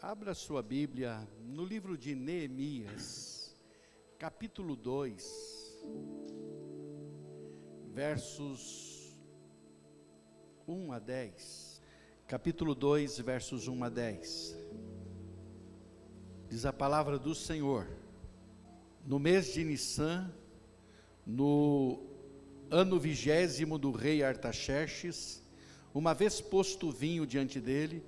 Abra sua Bíblia no livro de Neemias, capítulo 2, versos 1 a 10. Capítulo 2, versos 1 a 10. Diz a palavra do Senhor: no mês de Nissan, no ano 20º do rei Artaxerxes, uma vez posto o vinho diante dele,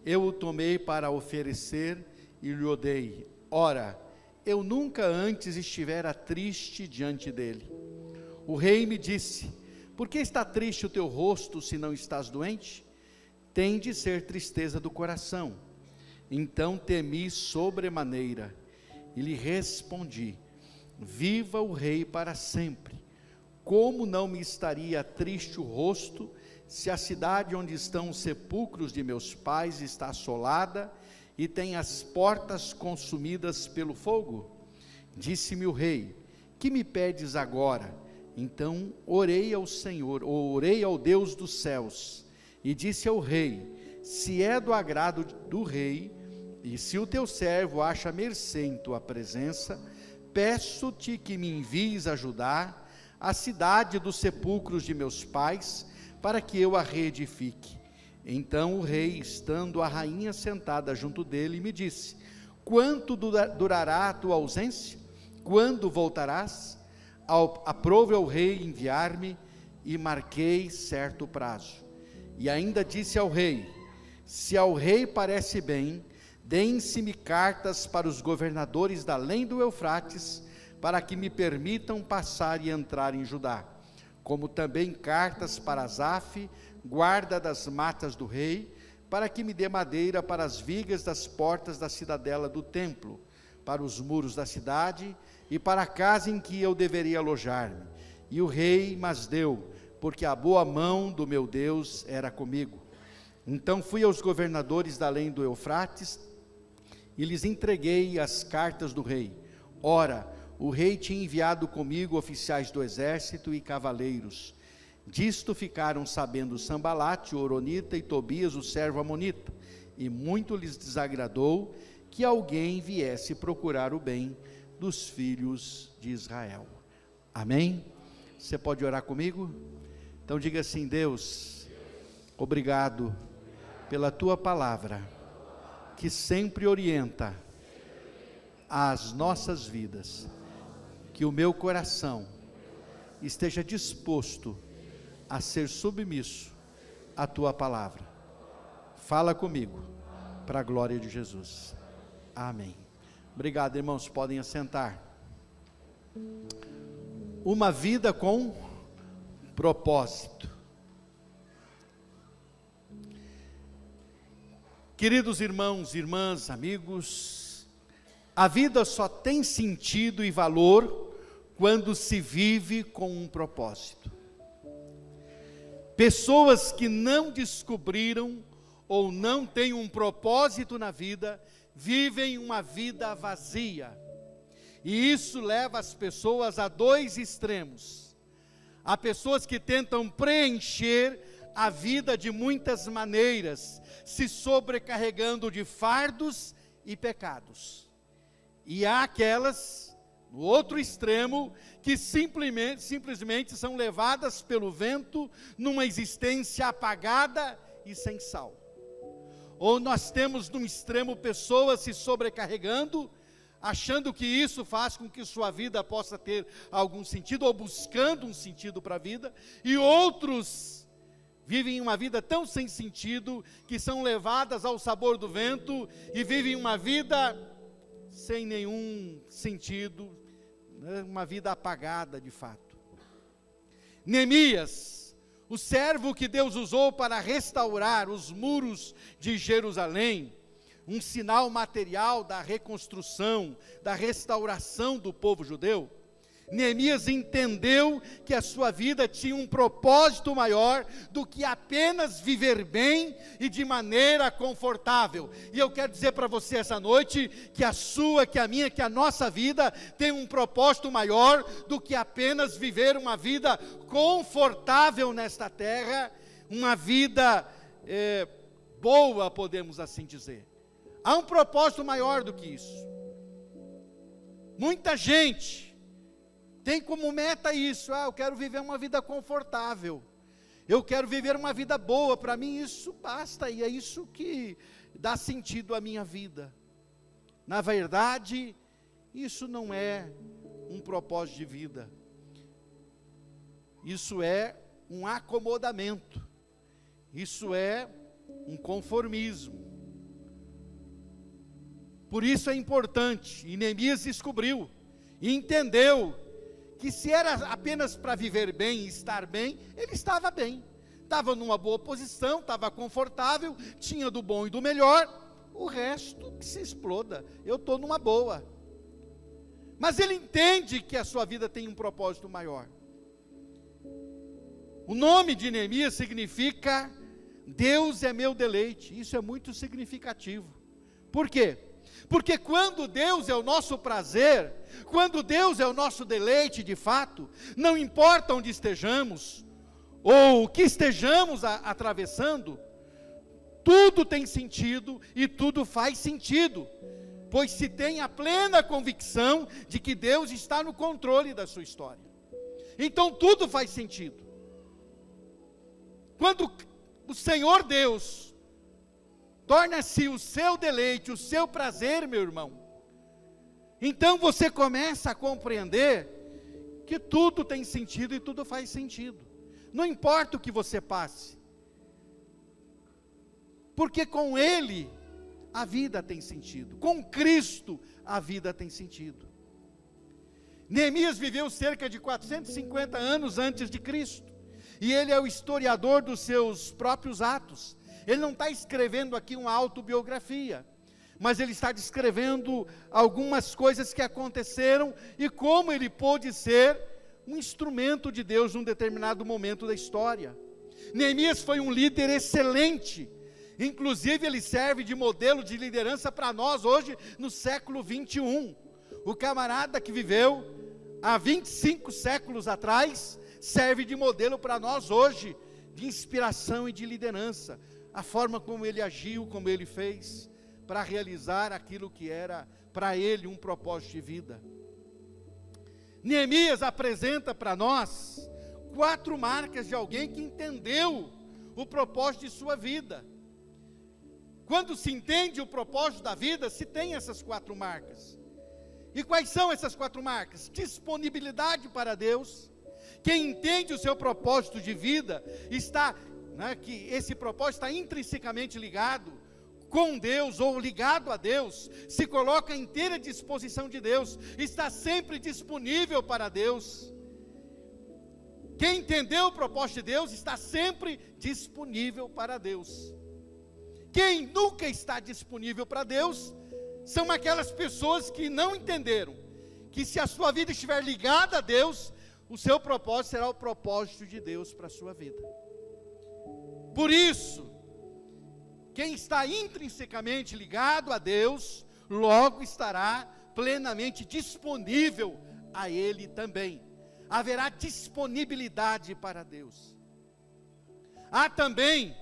eu o tomei para oferecer e lhe o dei. Ora, eu nunca antes estivera triste diante dele. O rei me disse: por que está triste o teu rosto, se não estás doente? Tem de ser tristeza do coração. Então temi sobremaneira, e lhe respondi: viva o rei para sempre. Como não me estaria triste o rosto, se a cidade onde estão os sepulcros de meus pais está assolada e tem as portas consumidas pelo fogo? Disse-me o rei: que me pedes agora? Então orei ao Senhor, orei ao Deus dos céus, e disse ao rei: se é do agrado do rei, e se o teu servo acha mercê em tua presença, peço-te que me envies ajudar a cidade dos sepulcros de meus pais, para que eu a reedifique. Então o rei, estando a rainha sentada junto dele, me disse: quanto durará a tua ausência? Quando voltarás? Aprove ao rei enviar-me, e marquei certo prazo. E ainda disse ao rei: se ao rei parece bem, deem-se-me cartas para os governadores da além do Eufrates, para que me permitam passar e entrar em Judá, como também cartas para Asaf, guarda das matas do rei, para que me dê madeira para as vigas das portas da cidadela do templo, para os muros da cidade e para a casa em que eu deveria alojar-me. E o rei mas deu, porque a boa mão do meu Deus era comigo. Então fui aos governadores da além do Eufrates e lhes entreguei as cartas do rei. Ora, o rei tinha enviado comigo oficiais do exército e cavaleiros. Disto ficaram sabendo Sambalate, o horonita, e Tobias, o servo amonita, e muito lhes desagradou que alguém viesse procurar o bem dos filhos de Israel. Amém? Você pode orar comigo? Então diga assim: Deus, obrigado pela tua palavra, que sempre orienta as nossas vidas. Que o meu coração esteja disposto a ser submisso à tua palavra. Fala comigo, para a glória de Jesus. Amém. Obrigado, irmãos, podem assentar. Uma vida com propósito. Queridos irmãos, irmãs, amigos, a vida só tem sentido e valor quando se vive com um propósito. Pessoas que não descobriram ou não têm um propósito na vida, vivem uma vida vazia. E isso leva as pessoas a dois extremos. Há pessoas que tentam preencher a vida de muitas maneiras, se sobrecarregando de fardos e pecados. E há aquelas, no outro extremo, que simplesmente são levadas pelo vento numa existência apagada e sem sal. Ou nós temos num extremo pessoas se sobrecarregando, achando que isso faz com que sua vida possa ter algum sentido, ou buscando um sentido para a vida, e outros vivem uma vida tão sem sentido, que são levadas ao sabor do vento, e vivem uma vida sem nenhum sentido, uma vida apagada de fato. Neemias, o servo que Deus usou para restaurar os muros de Jerusalém, um sinal material da reconstrução, da restauração do povo judeu, Neemias entendeu que a sua vida tinha um propósito maior do que apenas viver bem e de maneira confortável. E eu quero dizer para você essa noite que a sua, que a minha, que a nossa vida tem um propósito maior do que apenas viver uma vida confortável nesta terra, uma vida boa, podemos assim dizer. Há um propósito maior do que isso. Muita gente tem como meta isso: eu quero viver uma vida confortável, eu quero viver uma vida boa, para mim isso basta, e é isso que dá sentido à minha vida. Na verdade, isso não é um propósito de vida, isso é um acomodamento, isso é um conformismo. Por isso é importante, e Neemias descobriu, e entendeu, que se era apenas para viver bem e estar bem, ele estava bem, estava numa boa posição, estava confortável, tinha do bom e do melhor, o resto que se exploda, eu estou numa boa. Mas ele entende que a sua vida tem um propósito maior. O nome de Neemias significa, Deus é meu deleite, isso é muito significativo. Por quê? Porque quando Deus é o nosso prazer, quando Deus é o nosso deleite de fato, não importa onde estejamos, ou o que estejamos atravessando, tudo tem sentido e tudo faz sentido, pois se tem a plena convicção de que Deus está no controle da sua história. Então tudo faz sentido. Quando o Senhor Deus torna-se o seu deleite, o seu prazer, meu irmão, então você começa a compreender que tudo tem sentido e tudo faz sentido, não importa o que você passe, porque com Ele a vida tem sentido, com Cristo a vida tem sentido. Neemias viveu cerca de 450 anos antes de Cristo, e ele é o historiador dos seus próprios atos. Ele não está escrevendo aqui uma autobiografia, mas ele está descrevendo algumas coisas que aconteceram e como ele pôde ser um instrumento de Deus num determinado momento da história. Neemias foi um líder excelente, inclusive ele serve de modelo de liderança para nós hoje no século 21. O camarada que viveu há 25 séculos atrás serve de modelo para nós hoje, de inspiração e de liderança. A forma como ele agiu, como ele fez, para realizar aquilo que era para ele um propósito de vida. Neemias apresenta para nós 4 marcas de alguém que entendeu o propósito de sua vida. Quando se entende o propósito da vida, se tem essas 4 marcas. E quais são essas 4 marcas? Disponibilidade para Deus. Quem entende o seu propósito de vida está... que esse propósito está intrinsecamente ligado com Deus, ou ligado a Deus, se coloca à inteira disposição de Deus, está sempre disponível para Deus. Quem entendeu o propósito de Deus, está sempre disponível para Deus. Quem nunca está disponível para Deus, são aquelas pessoas que não entenderam, que se a sua vida estiver ligada a Deus, o seu propósito será o propósito de Deus para a sua vida. Por isso, quem está intrinsecamente ligado a Deus, logo estará plenamente disponível a Ele também. Haverá disponibilidade para Deus. Há também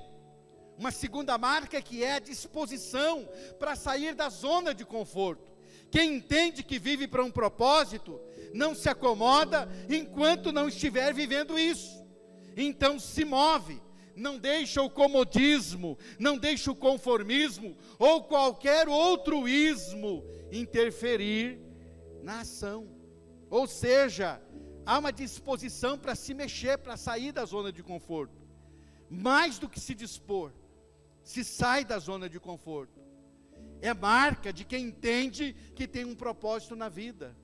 uma segunda marca, que é a disposição para sair da zona de conforto. Quem entende que vive para um propósito, não se acomoda enquanto não estiver vivendo isso. Então se move. Não deixa o comodismo, não deixa o conformismo, ou qualquer outro ismo interferir na ação. Ou seja, há uma disposição para se mexer, para sair da zona de conforto. Mais do que se dispor, se sai da zona de conforto. É marca de quem entende que tem um propósito na vida.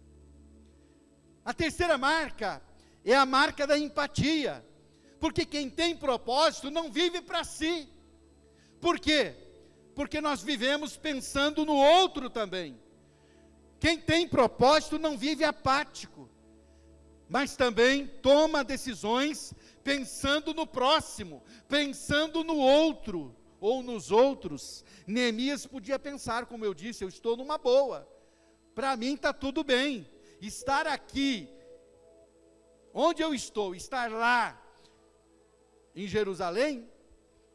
A terceira marca é a marca da empatia. Porque quem tem propósito não vive para si. Por quê? Porque nós vivemos pensando no outro também. Quem tem propósito não vive apático, mas também toma decisões pensando no próximo, pensando no outro, ou nos outros. Neemias podia pensar, como eu disse, eu estou numa boa, para mim está tudo bem, estar aqui, onde eu estou, estar lá, em Jerusalém,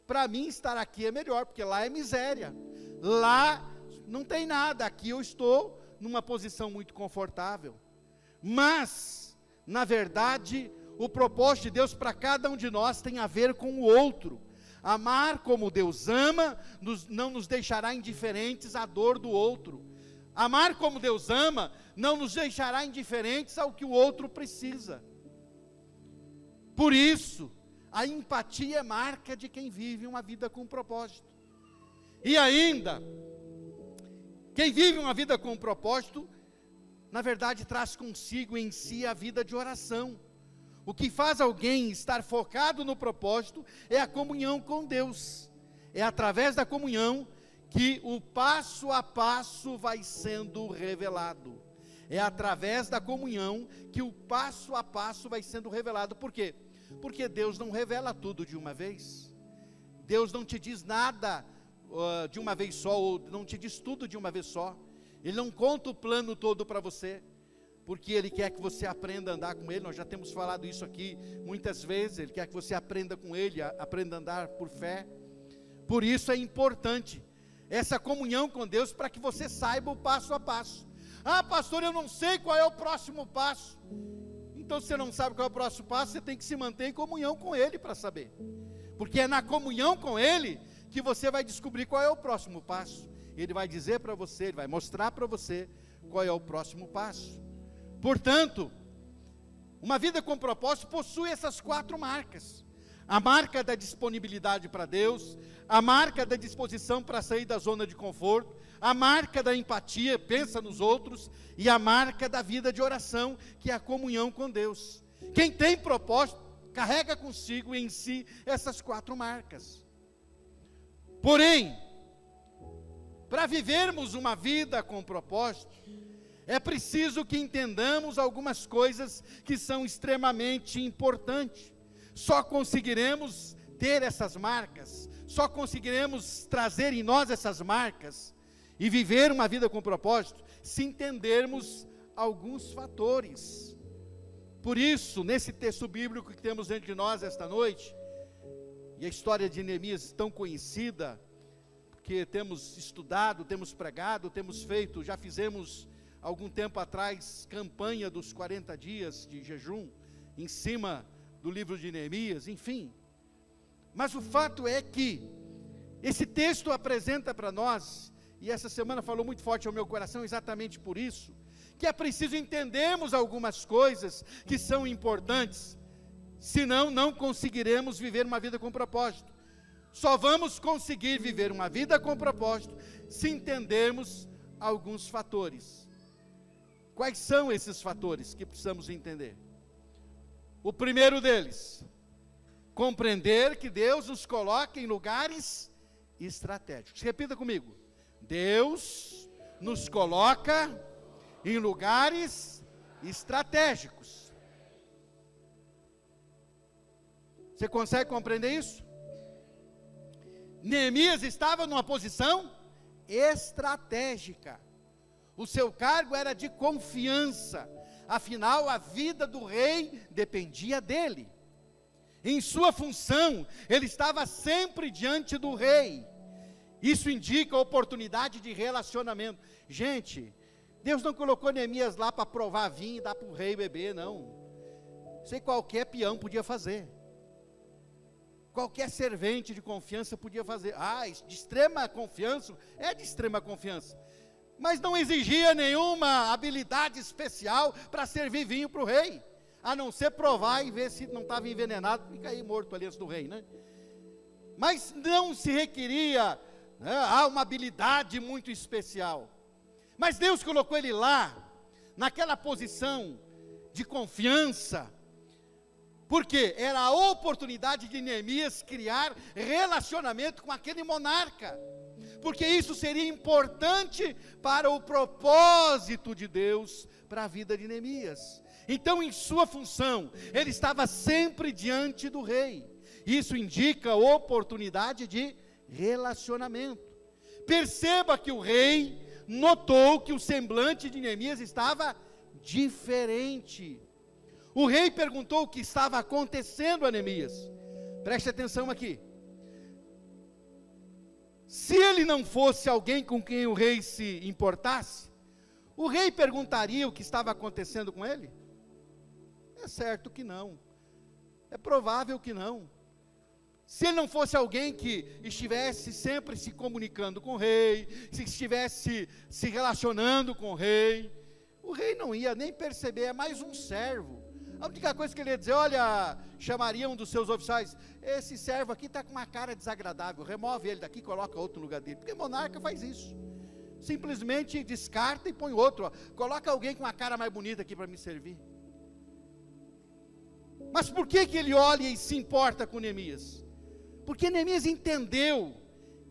para mim estar aqui é melhor, porque lá é miséria, lá não tem nada, aqui eu estou numa posição muito confortável. Mas, na verdade, o propósito de Deus para cada um de nós tem a ver com o outro. Amar como Deus ama, não nos deixará indiferentes à dor do outro. Amar como Deus ama, não nos deixará indiferentes ao que o outro precisa. Por isso, a empatia é marca de quem vive uma vida com propósito. E ainda, quem vive uma vida com propósito, na verdade traz consigo em si a vida de oração. O que faz alguém estar focado no propósito é a comunhão com Deus. É através da comunhão que o passo a passo vai sendo revelado. É através da comunhão que o passo a passo vai sendo revelado. Por quê? Porque Deus não revela tudo de uma vez. Deus não te diz nada de uma vez só, ou não te diz tudo de uma vez só. Ele não conta o plano todo para você, porque Ele quer que você aprenda a andar com Ele. Nós já temos falado isso aqui muitas vezes. Ele quer que você aprenda com Ele, aprenda a andar por fé. Por isso é importante essa comunhão com Deus, para que você saiba o passo a passo. Ah, pastor, eu não sei qual é o próximo passo. Então, se você não sabe qual é o próximo passo, você tem que se manter em comunhão com Ele para saber. Porque é na comunhão com Ele que você vai descobrir qual é o próximo passo. Ele vai dizer para você, Ele vai mostrar para você qual é o próximo passo. Portanto, uma vida com propósito possui essas 4 marcas. A marca da disponibilidade para Deus, a marca da disposição para sair da zona de conforto, a marca da empatia, pensa nos outros, e a marca da vida de oração, que é a comunhão com Deus. Quem tem propósito, carrega consigo em si essas 4 marcas. Porém, para vivermos uma vida com propósito, é preciso que entendamos algumas coisas que são extremamente importantes. Só conseguiremos ter essas marcas, só conseguiremos trazer em nós essas marcas e viver uma vida com propósito, se entendermos alguns fatores. Por isso, nesse texto bíblico que temos diante de nós esta noite, e a história de Neemias tão conhecida, porque temos estudado, temos pregado, temos feito, já fizemos algum tempo atrás, campanha dos 40 dias de jejum, em cima do livro de Neemias, enfim. Mas o fato é que esse texto apresenta para nós, e essa semana falou muito forte ao meu coração exatamente por isso, que é preciso entendermos algumas coisas que são importantes, senão não conseguiremos viver uma vida com propósito. Só vamos conseguir viver uma vida com propósito se entendermos alguns fatores. Quais são esses fatores que precisamos entender? O primeiro deles, compreender que Deus nos coloca em lugares estratégicos. Repita comigo: Deus nos coloca em lugares estratégicos. Você consegue compreender isso? Neemias estava numa posição estratégica. O seu cargo era de confiança. Afinal, a vida do rei dependia dele. Em sua função, ele estava sempre diante do rei. Isso indica a oportunidade de relacionamento. Gente, Deus não colocou Neemias lá para provar vinho e dar para o rei beber, não. Isso aí qualquer peão podia fazer. Qualquer servente de confiança podia fazer. De extrema confiança, é de extrema confiança. Mas não exigia nenhuma habilidade especial para servir vinho para o rei, a não ser provar e ver se não estava envenenado e cair morto ali antes do rei, né? Mas não se requeria uma habilidade muito especial. Mas Deus colocou ele lá, naquela posição de confiança, porque era a oportunidade de Neemias criar relacionamento com aquele monarca, porque isso seria importante para o propósito de Deus para a vida de Neemias. Então, em sua função, ele estava sempre diante do rei. Isso indica oportunidade de relacionamento. Perceba que o rei notou que o semblante de Neemias estava diferente. O rei perguntou o que estava acontecendo a Neemias. Preste atenção aqui. Se ele não fosse alguém com quem o rei se importasse, o rei perguntaria o que estava acontecendo com ele? É certo que não. É provável que não. Se ele não fosse alguém que estivesse sempre se comunicando com o rei, se estivesse se relacionando com o rei não ia nem perceber, é mais um servo. A única coisa que ele ia dizer, olha, chamaria um dos seus oficiais, esse servo aqui está com uma cara desagradável, remove ele daqui e coloca outro no lugar dele, porque monarca faz isso, simplesmente descarta e põe outro, ó. Coloca alguém com uma cara mais bonita aqui para me servir. Mas por que ele olha e se importa com Neemias? Porque Neemias entendeu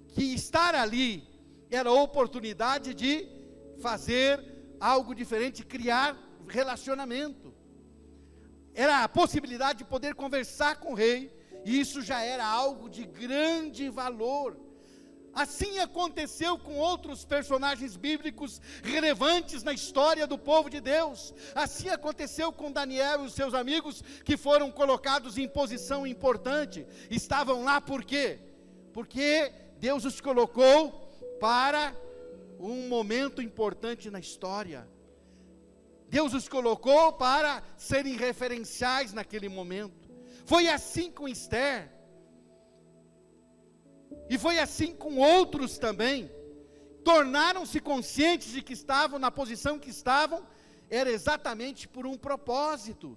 que estar ali era a oportunidade de fazer algo diferente, criar relacionamento. Era a possibilidade de poder conversar com o rei, e isso já era algo de grande valor. Assim aconteceu com outros personagens bíblicos relevantes na história do povo de Deus. Assim aconteceu com Daniel e os seus amigos, que foram colocados em posição importante. Estavam lá por quê? Porque Deus os colocou para um momento importante na história. Deus os colocou para serem referenciais naquele momento. Foi assim com Esther. E foi assim com outros também. Tornaram-se conscientes de que estavam na posição que estavam, era exatamente por um propósito.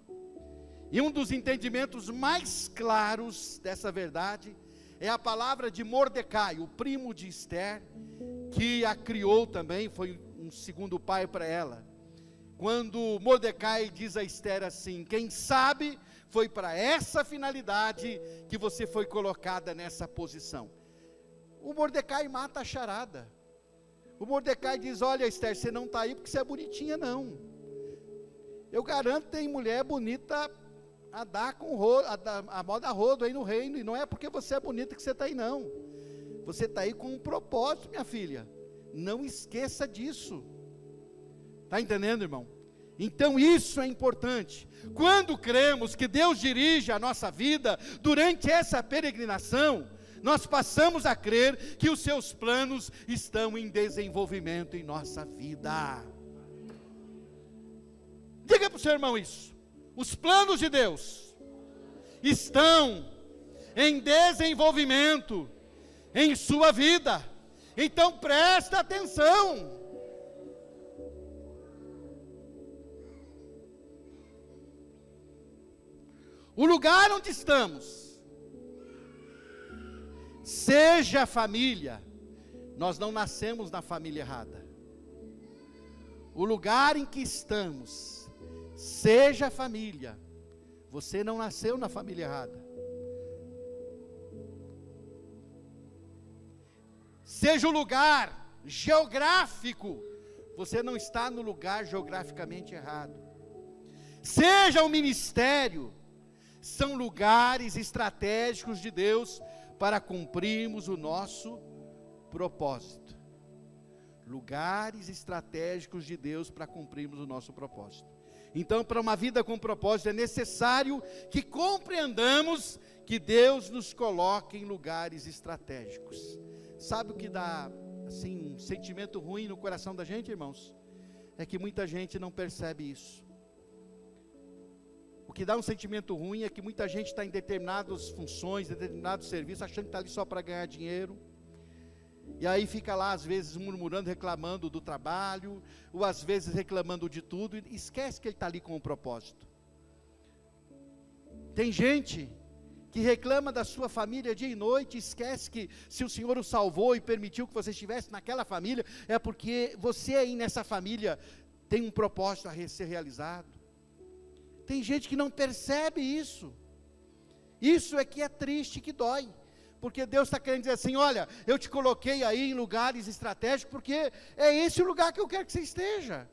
E um dos entendimentos mais claros dessa verdade é a palavra de Mordecai, o primo de Esther, que a criou também, foi um segundo pai para ela. Quando Mordecai diz a Esther assim, quem sabe foi para essa finalidade que você foi colocada nessa posição. O Mordecai mata a charada. O Mordecai diz, olha Esther, você não está aí porque você é bonitinha não. Eu garanto que tem mulher bonita a dar com rodo, a moda rodo aí no reino, e não é porque você é bonita que você está aí não. Você está aí com um propósito, minha filha. Não esqueça disso. Está entendendo, irmão? Então isso é importante. Quando cremos que Deus dirige a nossa vida durante essa peregrinação, nós passamos a crer que os seus planos estão em desenvolvimento em nossa vida. Diga para o seu irmão isso. Os planos de Deus estão em desenvolvimento em sua vida. Então presta atenção. O lugar onde estamos, seja família, nós não nascemos na família errada. O lugar em que estamos, seja família, você não nasceu na família errada. Seja o lugar geográfico, você não está no lugar geograficamente errado. Seja o ministério, são lugares estratégicos de Deus para cumprirmos o nosso propósito. Lugares estratégicos de Deus para cumprirmos o nosso propósito. Então, para uma vida com propósito, é necessário que compreendamos que Deus nos coloque em lugares estratégicos. Sabe o que dá, assim, um sentimento ruim no coração da gente, irmãos? É que muita gente não percebe isso. O que dá um sentimento ruim é que muita gente está em determinadas funções, em determinados serviços, achando que está ali só para ganhar dinheiro. E aí fica lá, às vezes, murmurando, reclamando do trabalho, ou às vezes reclamando de tudo, e esquece que ele está ali com um propósito. Tem gente que reclama da sua família dia e noite, esquece que se o Senhor o salvou e permitiu que você estivesse naquela família, é porque você aí nessa família tem um propósito a ser realizado. Tem gente que não percebe isso. Isso é que é triste, que dói. Porque Deus está querendo dizer assim, olha, eu te coloquei aí em lugares estratégicos, porque é esse o lugar que eu quero que você esteja.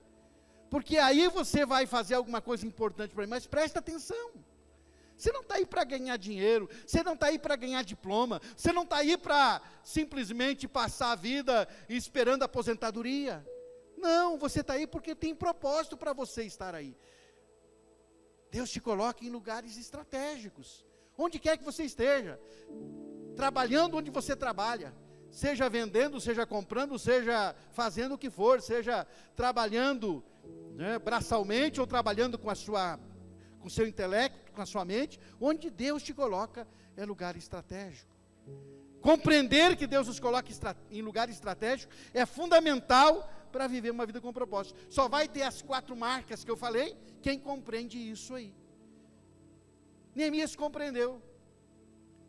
Porque aí você vai fazer alguma coisa importante para mim, mas presta atenção. Você não está aí para ganhar dinheiro, você não está aí para ganhar diploma, você não está aí para simplesmente passar a vida esperando a aposentadoria. Não, você está aí porque tem propósito para você estar aí. Deus te coloca em lugares estratégicos, onde quer que você esteja, trabalhando onde você trabalha, seja vendendo, seja comprando, seja fazendo o que for, seja trabalhando, né, braçalmente, ou trabalhando com o seu intelecto, com a sua mente. Onde Deus te coloca é lugar estratégico. Compreender que Deus nos coloca em lugar estratégico é fundamental para viver uma vida com propósito. Só vai ter as 4 marcas que eu falei quem compreende isso aí. Neemias compreendeu.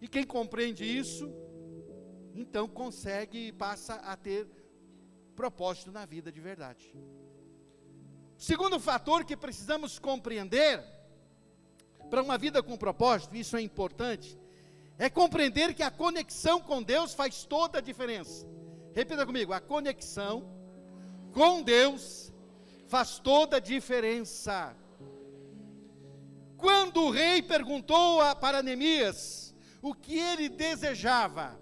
E quem compreende isso, então consegue e passa a ter propósito na vida de verdade. O segundo fator que precisamos compreender para uma vida com propósito, isso é importante, é compreender que a conexão com Deus faz toda a diferença. Repita comigo: a conexão com Deus faz toda a diferença. Quando o rei perguntou para Neemias o que ele desejava,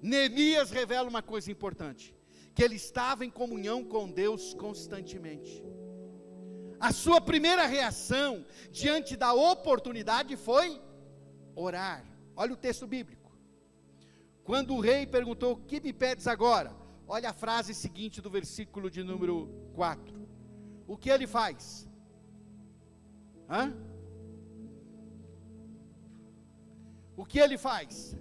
Neemias revela uma coisa importante: que ele estava em comunhão com Deus constantemente. A sua primeira reação diante da oportunidade foi orar. Olha o texto bíblico. Quando o rei perguntou: o que me pedes agora? Olha a frase seguinte do versículo de número 4. O que ele faz? O que ele faz?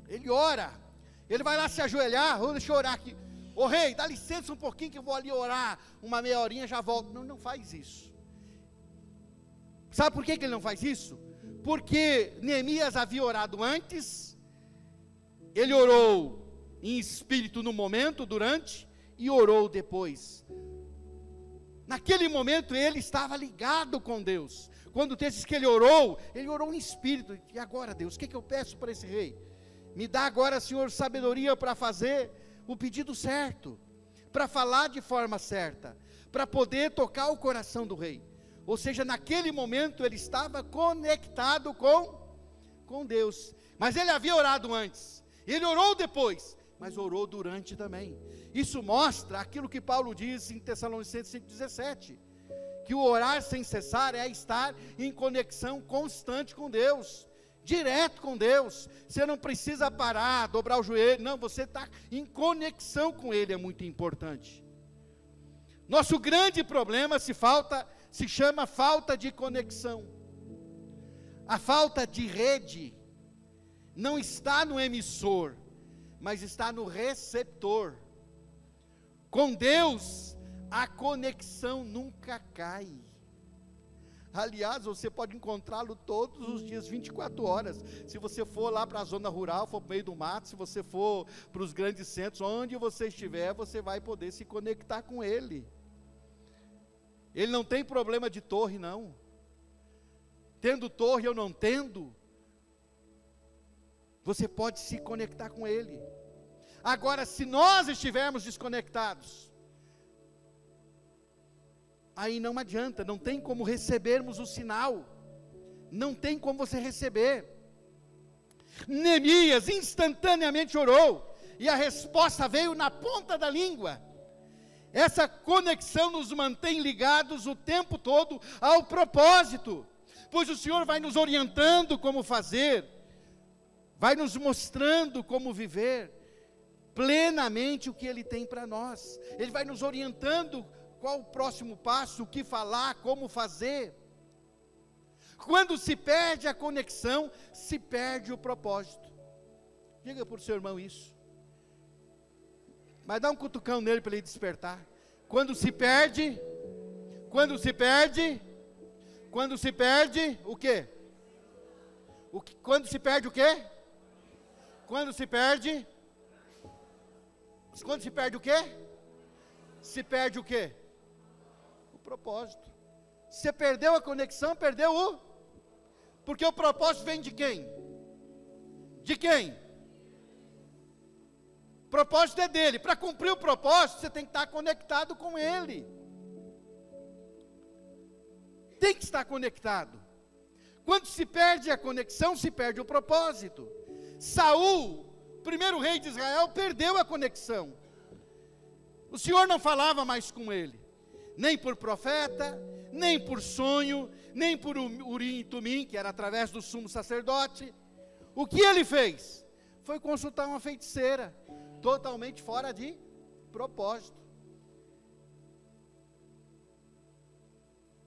Ele ora. Ele vai lá se ajoelhar. Deixa eu orar aqui. Ô rei, dá licença um pouquinho que eu vou ali orar, uma meia horinha já volto. Não faz isso. Sabe por que ele não faz isso? Porque Neemias havia orado antes, ele orou em espírito no momento, durante, e orou depois. Naquele momento ele estava ligado com Deus. Quando o texto diz que ele orou em espírito. E agora, Deus, o que eu peço para esse rei? Me dá agora, Senhor, sabedoria para fazer o pedido certo, para falar de forma certa, para poder tocar o coração do rei. Ou seja, naquele momento ele estava conectado com Deus. Mas ele havia orado antes, ele orou depois, mas orou durante também. Isso mostra aquilo que Paulo diz em Tessalonicenses 5,17, que o orar sem cessar é estar em conexão constante com Deus, direto com Deus. Você não precisa parar, dobrar o joelho, não, você está em conexão com Ele, é muito importante. Nosso grande problema se chama falta de conexão. A falta de rede não está no emissor, mas está no receptor. Com Deus, a conexão nunca cai. Aliás, você pode encontrá-lo todos os dias, 24 horas. Se você for lá para a zona rural, for para o meio do mato, se você for para os grandes centros, onde você estiver, você vai poder se conectar com Ele. Ele não tem problema de torre, não. Tendo torre ou não tendo, você pode se conectar com Ele. Agora, se nós estivermos desconectados, aí não adianta, não tem como recebermos o sinal, não tem como você receber. Neemias instantaneamente orou, e a resposta veio na ponta da língua. Essa conexão nos mantém ligados o tempo todo ao propósito, pois o Senhor vai nos orientando como fazer, vai nos mostrando como viver plenamente o que Ele tem para nós. Ele vai nos orientando qual o próximo passo, o que falar, como fazer. Quando se perde a conexão, se perde o propósito. Diga para o seu irmão isso. Mas dá um cutucão nele para ele despertar. Quando se perde, o quê? Quando se perde o quê? Quando se perde o quê? Se perde o quê? O propósito. Você perdeu a conexão, perdeu porque o propósito vem de quem? De quem? O propósito é dele. Para cumprir o propósito, você tem que estar conectado com ele. Tem que estar conectado. Quando se perde a conexão, se perde o propósito. Saul, primeiro rei de Israel, perdeu a conexão. O Senhor não falava mais com ele, nem por profeta, nem por sonho, nem por Urim e Tumim, que era através do sumo sacerdote. O que ele fez? foi consultar uma feiticeira, totalmente fora de propósito.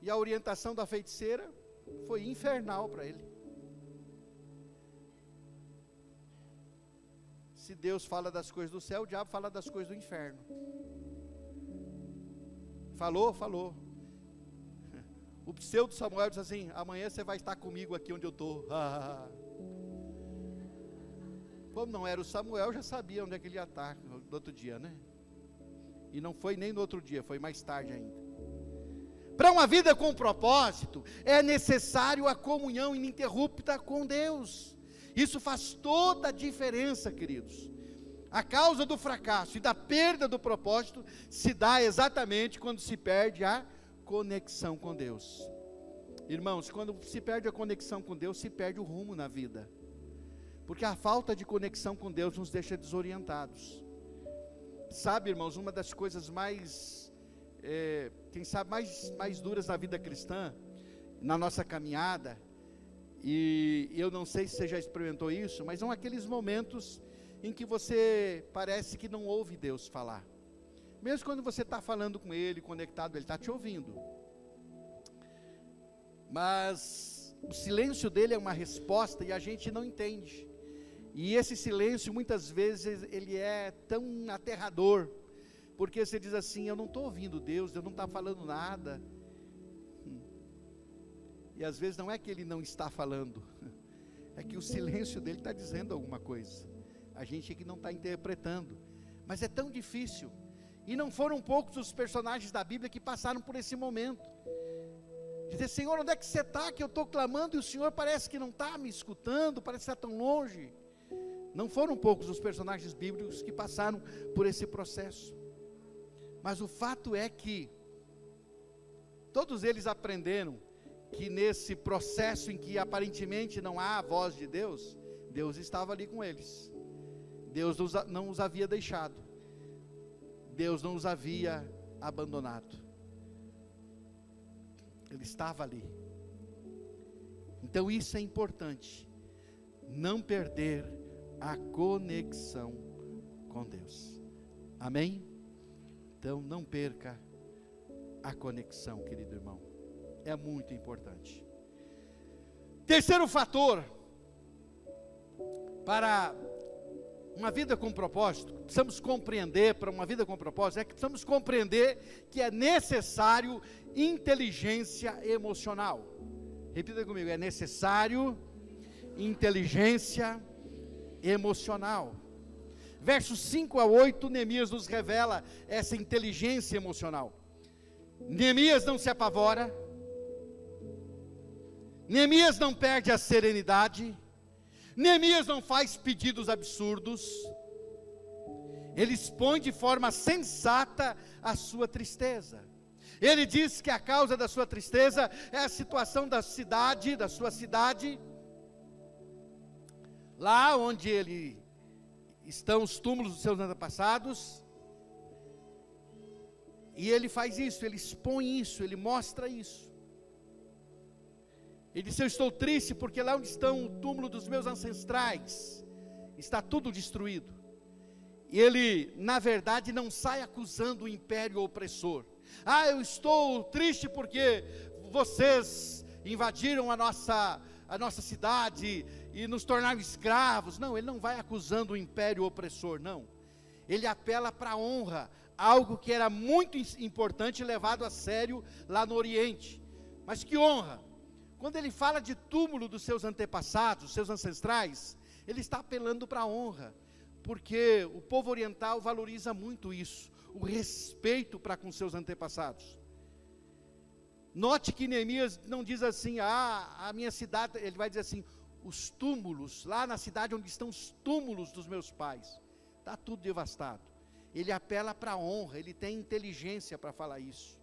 E a orientação da feiticeira foi infernal para ele. Se Deus fala das coisas do céu, o diabo fala das coisas do inferno. Falou. O pseudo Samuel disse assim: amanhã você vai estar comigo aqui onde eu estou. Como não era o Samuel, já sabia onde é que ele ia estar no outro dia, né? E não foi nem no outro dia, foi mais tarde ainda. Para uma vida com propósito, é necessário a comunhão ininterrupta com Deus. Isso faz toda a diferença, queridos. A causa do fracasso e da perda do propósito se dá exatamente quando se perde a conexão com Deus. Irmãos, quando se perde a conexão com Deus, se perde o rumo na vida. Porque a falta de conexão com Deus nos deixa desorientados. Sabe, irmãos, uma das coisas mais, quem sabe, mais duras na vida cristã, na nossa caminhada, e eu não sei se você já experimentou isso, mas são aqueles momentos em que você parece que não ouve Deus falar. Mesmo quando você está falando com Ele, conectado, Ele está te ouvindo. Mas o silêncio dele é uma resposta e a gente não entende. E esse silêncio, muitas vezes, ele é tão aterrador, porque você diz assim: eu não estou ouvindo Deus, Deus não está falando nada. E às vezes não é que ele não está falando, é que o silêncio dele está dizendo alguma coisa. A gente é que não está interpretando, mas é tão difícil. E não foram poucos os personagens da Bíblia que passaram por esse momento. Dizer: Senhor, onde é que você está? Que eu estou clamando e o Senhor parece que não está me escutando, parece que está tão longe. Não foram poucos os personagens bíblicos que passaram por esse processo. Mas o fato é que todos eles aprenderam que nesse processo em que aparentemente não há a voz de Deus, Deus estava ali com eles. Deus não os havia deixado. Deus não os havia abandonado. Ele estava ali. Então isso é importante. Não perder a conexão com Deus. Amém? Então não perca a conexão, querido irmão. É muito importante. Terceiro fator para uma vida com propósito, precisamos compreender, para uma vida com propósito, é que precisamos compreender que é necessário inteligência emocional. Repita comigo: é necessário inteligência emocional. Versos 5 a 8, Neemias nos revela essa inteligência emocional. Neemias não se apavora, Neemias não perde a serenidade, Neemias não faz pedidos absurdos, ele expõe de forma sensata a sua tristeza. Ele diz que a causa da sua tristeza é a situação da cidade, da sua cidade, lá onde estão os túmulos dos seus antepassados, e ele faz isso, ele expõe isso, ele mostra isso. Ele disse: eu estou triste porque lá onde estão o túmulo dos meus ancestrais, está tudo destruído. E ele, na verdade, não sai acusando o império opressor. Eu estou triste porque vocês invadiram a nossa cidade e nos tornaram escravos. Não, ele não vai acusando o império opressor, não. Ele apela para a honra, algo que era muito importante, levado a sério lá no Oriente. Mas que honra? Quando ele fala de túmulo dos seus antepassados, seus ancestrais, ele está apelando para a honra, porque o povo oriental valoriza muito isso, o respeito para com seus antepassados. Note que Neemias não diz assim: a minha cidade, ele vai dizer assim: os túmulos, lá na cidade onde estão os túmulos dos meus pais, está tudo devastado. Ele apela para a honra, ele tem inteligência para falar isso.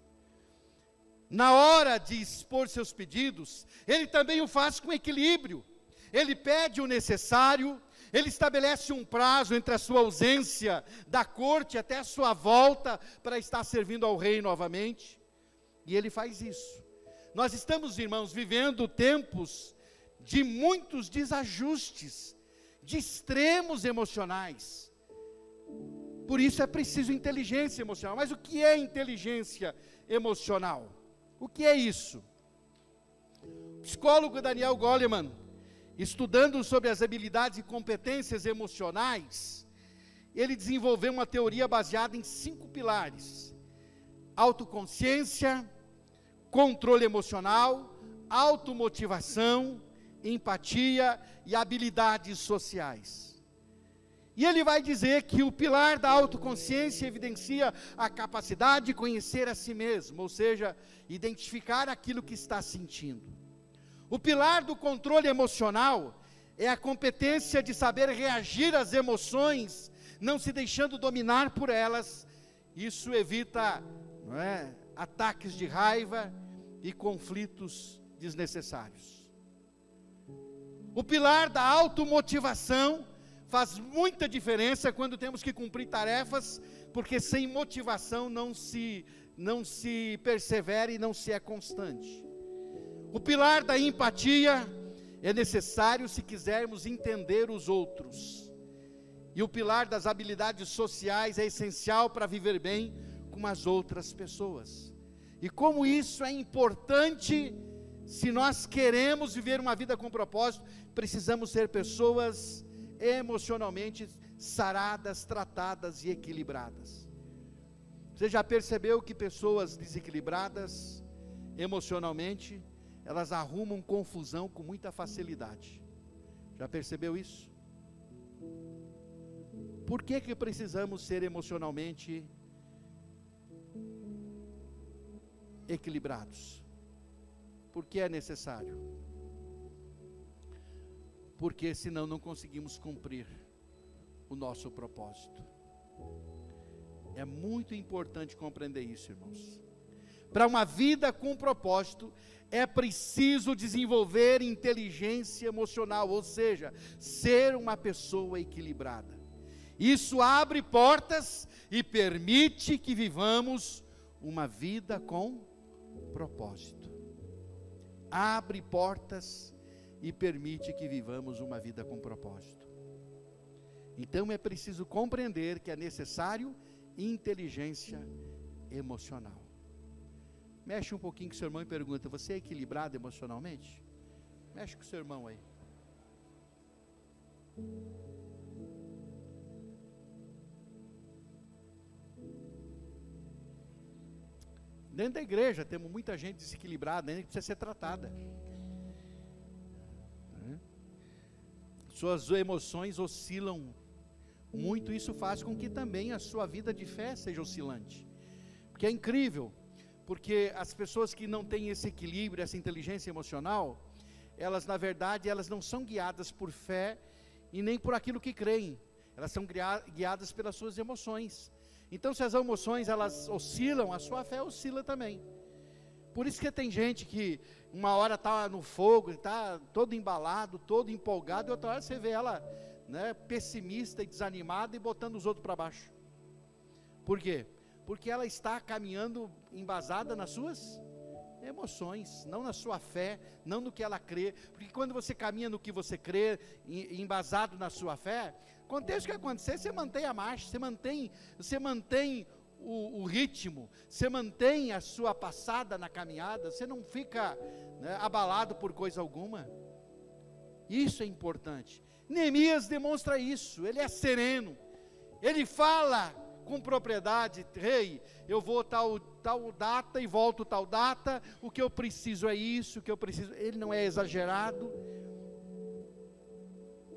Na hora de expor seus pedidos, ele também o faz com equilíbrio. Ele pede o necessário, ele estabelece um prazo entre a sua ausência da corte até a sua volta para estar servindo ao rei novamente. E ele faz isso. Nós estamos, irmãos, vivendo tempos de muitos desajustes, de extremos emocionais. Por isso é preciso inteligência emocional. Mas o que é inteligência emocional? O que é isso? O psicólogo Daniel Goleman, estudando sobre as habilidades e competências emocionais, ele desenvolveu uma teoria baseada em 5 pilares: autoconsciência, controle emocional, automotivação, empatia e habilidades sociais. E ele vai dizer que o pilar da autoconsciência evidencia a capacidade de conhecer a si mesmo, ou seja, identificar aquilo que está sentindo. O pilar do controle emocional é a competência de saber reagir às emoções, não se deixando dominar por elas. Isso evita, ataques de raiva e conflitos desnecessários. O pilar da automotivação faz muita diferença quando temos que cumprir tarefas, porque sem motivação não se persevera e não se é constante. O pilar da empatia é necessário se quisermos entender os outros. E o pilar das habilidades sociais é essencial para viver bem com as outras pessoas. E como isso é importante, se nós queremos viver uma vida com propósito, precisamos ser pessoas emocionalmente saradas, tratadas e equilibradas. Você já percebeu que pessoas desequilibradas emocionalmente, elas arrumam confusão com muita facilidade? Já percebeu isso? Por que precisamos ser emocionalmente equilibrados? Porque é necessário. Porque senão não conseguimos cumprir o nosso propósito. É muito importante compreender isso, irmãos. Para uma vida com propósito, é preciso desenvolver inteligência emocional, ou seja, ser uma pessoa equilibrada. Isso abre portas e permite que vivamos uma vida com propósito. Abre portas e permite que vivamos uma vida com propósito. Então é preciso compreender que é necessário inteligência emocional. Mexe um pouquinho com o seu irmão e pergunta: você é equilibrado emocionalmente? Mexe com o seu irmão aí. Dentro da igreja temos muita gente desequilibrada, ainda que precisa ser tratada. Suas emoções oscilam muito, isso faz com que também a sua vida de fé seja oscilante. Porque é incrível, porque as pessoas que não têm esse equilíbrio, essa inteligência emocional, elas na verdade, elas não são guiadas por fé e nem por aquilo que creem, elas são guiadas pelas suas emoções. Então se as emoções elas oscilam, a sua fé oscila também. Por isso que tem gente que uma hora está no fogo, está todo embalado, todo empolgado, e outra hora você vê ela, pessimista e desanimada e botando os outros para baixo. Por quê? Porque ela está caminhando embasada nas suas emoções, não na sua fé, não no que ela crê. Porque quando você caminha no que você crê, embasado na sua fé, acontece o que acontecer, você mantém a marcha, você mantém o ritmo, você mantém a sua passada na caminhada, você não fica abalado por coisa alguma. Isso é importante. Neemias demonstra isso, ele é sereno, ele fala com propriedade: rei, eu vou tal data e volto tal data, o que eu preciso é isso, o que eu preciso. Ele não é exagerado,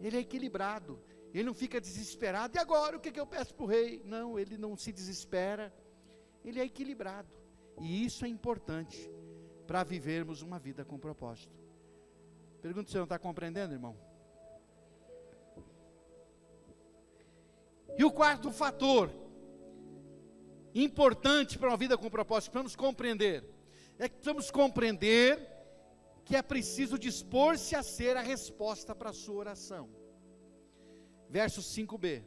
ele é equilibrado. Ele não fica desesperado: e agora o que eu peço para o rei? Não, ele não se desespera, ele é equilibrado. E isso é importante para vivermos uma vida com propósito. Pergunto se você não está compreendendo, irmão. E o quarto fator importante para uma vida com propósito, precisamos compreender, que é preciso dispor-se a ser a resposta para a sua oração. Verso 5b.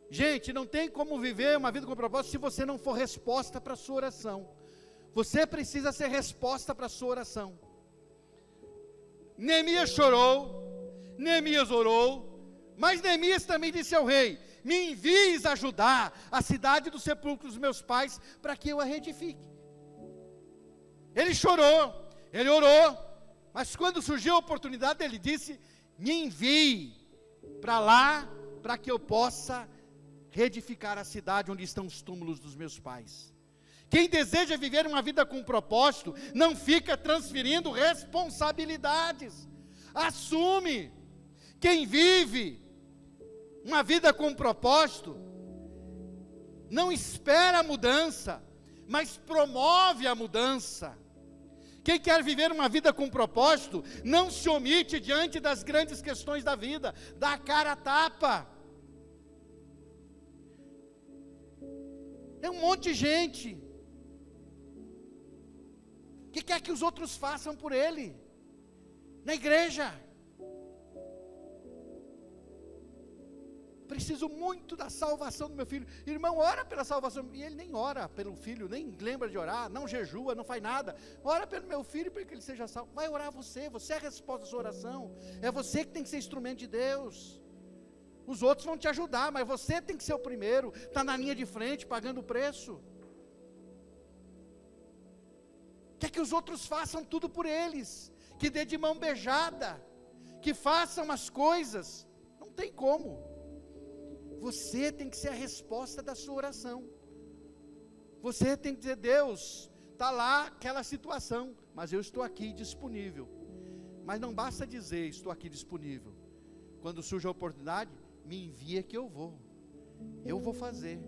Gente, não tem como viver uma vida com propósito se você não for resposta para a sua oração. Você precisa ser resposta para a sua oração. Neemias chorou, Neemias orou, mas Neemias também disse ao rei: me envies ajudar a cidade do sepulcro dos meus pais, para que eu a reedifique. Ele chorou, ele orou, mas quando surgiu a oportunidade, ele disse: me envie para lá, para que eu possa reedificar a cidade onde estão os túmulos dos meus pais. Quem deseja viver uma vida com propósito, não fica transferindo responsabilidades, assume. Quem vive uma vida com propósito, não espera a mudança, mas promove a mudança. Quem quer viver uma vida com propósito, não se omite diante das grandes questões da vida, dá a cara a tapa. É um monte de gente que quer que os outros façam por ele, na igreja. Preciso muito da salvação do meu filho. Irmão, ora pela salvação. E ele nem ora pelo filho, nem lembra de orar, não jejua, não faz nada. Ora pelo meu filho para que ele seja salvo. Vai orar você é a resposta da sua oração. É você que tem que ser instrumento de Deus. Os outros vão te ajudar, mas você tem que ser o primeiro. Está na linha de frente, pagando o preço. Quer que os outros façam tudo por eles, que dê de mão beijada, que façam as coisas. Não tem como. Você tem que ser a resposta da sua oração. Você tem que dizer: Deus, está lá aquela situação, mas eu estou aqui disponível. Mas não basta dizer: estou aqui disponível. Quando surge a oportunidade, me envia que eu vou fazer.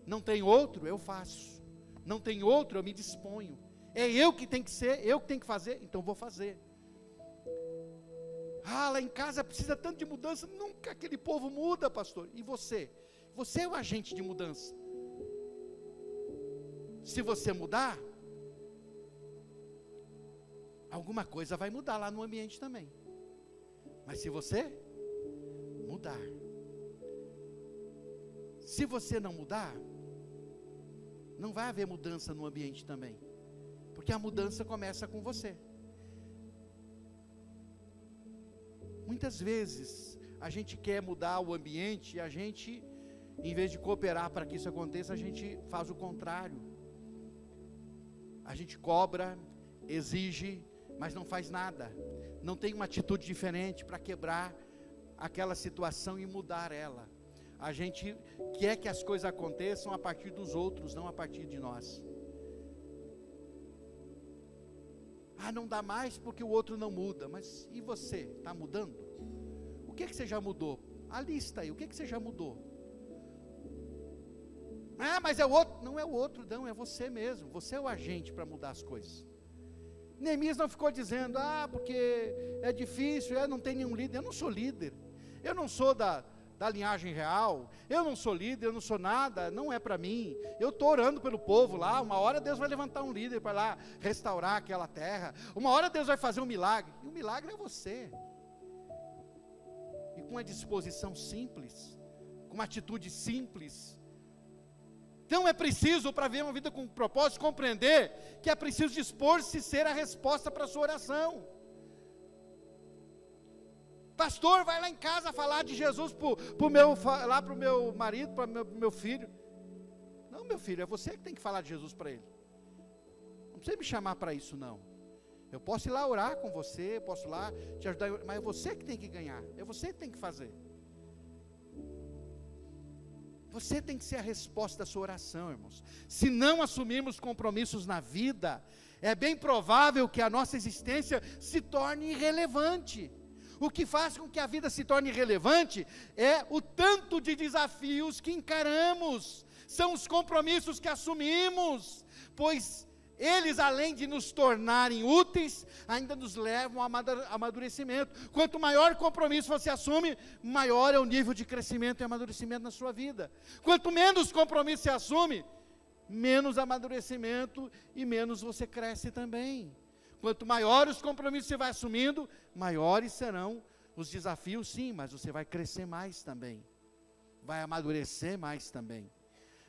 Não tem outro, eu faço. Não tem outro, eu me disponho. É eu que tenho que ser, eu que tenho que fazer, então vou fazer. Lá em casa precisa tanto de mudança. Nunca aquele povo muda, pastor. E você? Você é o agente de mudança. Se você mudar, alguma coisa vai mudar lá no ambiente também. Mas se você mudar, se você não mudar, não vai haver mudança no ambiente também, porque a mudança começa com você. Muitas vezes a gente quer mudar o ambiente e a gente, em vez de cooperar para que isso aconteça, a gente faz o contrário. A gente cobra, exige, mas não faz nada. Não tem uma atitude diferente para quebrar aquela situação e mudar ela. A gente quer que as coisas aconteçam a partir dos outros, não a partir de nós. Não dá mais porque o outro não muda. Mas e você? Está mudando? O que você já mudou? A lista aí, o que você já mudou? Mas é o outro. Não é o outro, não, é você mesmo. Você é o agente para mudar as coisas. Neemias não ficou dizendo: porque é difícil, não tem nenhum líder. Eu não sou líder, eu não sou da linhagem real, eu não sou líder, eu não sou nada, não é para mim. Eu estou orando pelo povo lá. Uma hora Deus vai levantar um líder para lá restaurar aquela terra. Uma hora Deus vai fazer um milagre, e o milagre é você. E com uma disposição simples, com uma atitude simples. Então é preciso, para ver uma vida com propósito, compreender que é preciso dispor-se e ser a resposta para a sua oração. Pastor, vai lá em casa falar de Jesus para o meu marido, para o meu filho. Não, meu filho, é você que tem que falar de Jesus para ele. Não precisa me chamar para isso, não. Eu posso ir lá orar com você, posso ir lá te ajudar, mas é você que tem que ganhar, é você que tem que fazer. Você tem que ser a resposta da sua oração, irmãos. Se não assumirmos compromissos na vida, é bem provável que a nossa existência se torne irrelevante. O que faz com que a vida se torne irrelevante é o tanto de desafios que encaramos, são os compromissos que assumimos, pois eles, além de nos tornarem úteis, ainda nos levam ao amadurecimento. Quanto maior compromisso você assume, maior é o nível de crescimento e amadurecimento na sua vida. Quanto menos compromisso você assume, menos amadurecimento e menos você cresce também. Quanto maiores os compromissos você vai assumindo, maiores serão os desafios, sim, mas você vai crescer mais também, vai amadurecer mais também.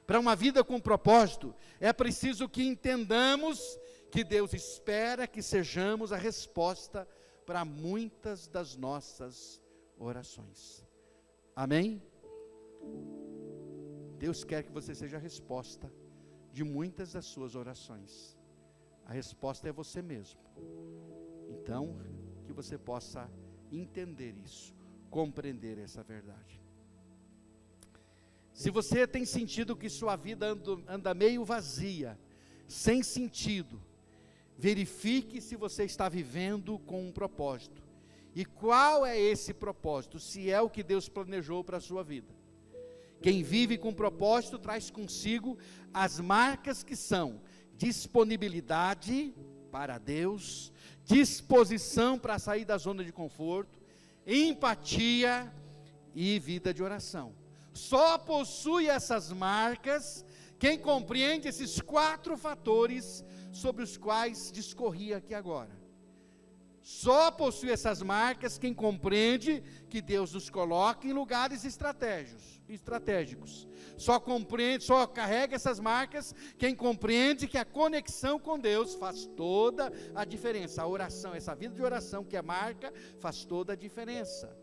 Para uma vida com propósito, é preciso que entendamos que Deus espera que sejamos a resposta para muitas das nossas orações. Amém? Deus quer que você seja a resposta de muitas das suas orações. A resposta é você mesmo. Então, que você possa entender isso, compreender essa verdade. Se você tem sentido que sua vida anda meio vazia, sem sentido, verifique se você está vivendo com um propósito. E qual é esse propósito? Se é o que Deus planejou para a sua vida. Quem vive com propósito traz consigo as marcas que são disponibilidade para Deus, disposição para sair da zona de conforto, empatia e vida de oração. Só possui essas marcas quem compreende esses 4 fatores sobre os quais discorri aqui agora. Só possui essas marcas quem compreende que Deus nos coloca em lugares estratégicos. Só carrega essas marcas quem compreende que a conexão com Deus faz toda a diferença. A oração, essa vida de oração que é marca, faz toda a diferença.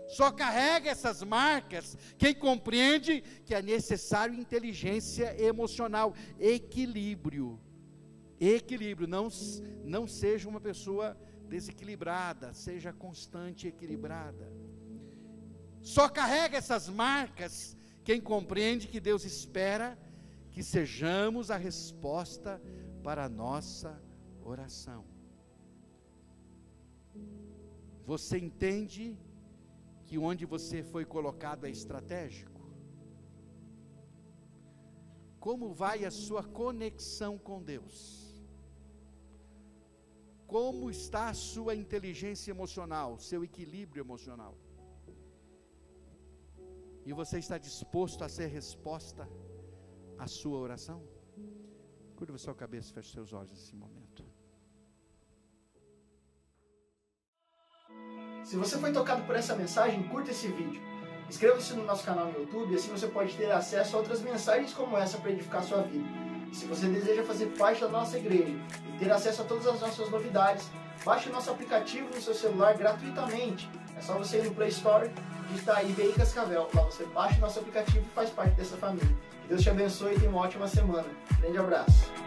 Só carrega essas marcas quem compreende que é necessário inteligência emocional, equilíbrio. Não seja uma pessoa desequilibrada, seja constante e equilibrada. Só carrega essas marcas quem compreende que Deus espera que sejamos a resposta para a nossa oração. Você entende que onde você foi colocado é estratégico? Como vai a sua conexão com Deus? Como está a sua inteligência emocional, seu equilíbrio emocional? E você está disposto a ser resposta à sua oração? Curva sua cabeça, feche seus olhos nesse momento. Se você foi tocado por essa mensagem, curta esse vídeo. Inscreva-se no nosso canal no YouTube, assim você pode ter acesso a outras mensagens como essa para edificar a sua vida. E se você deseja fazer parte da nossa igreja e ter acesso a todas as nossas novidades, baixe o nosso aplicativo no seu celular gratuitamente. É só você ir no Play Store, digitar IBI Cascavel. Lá você baixa o nosso aplicativo e faz parte dessa família. Que Deus te abençoe e tenha uma ótima semana. Grande abraço.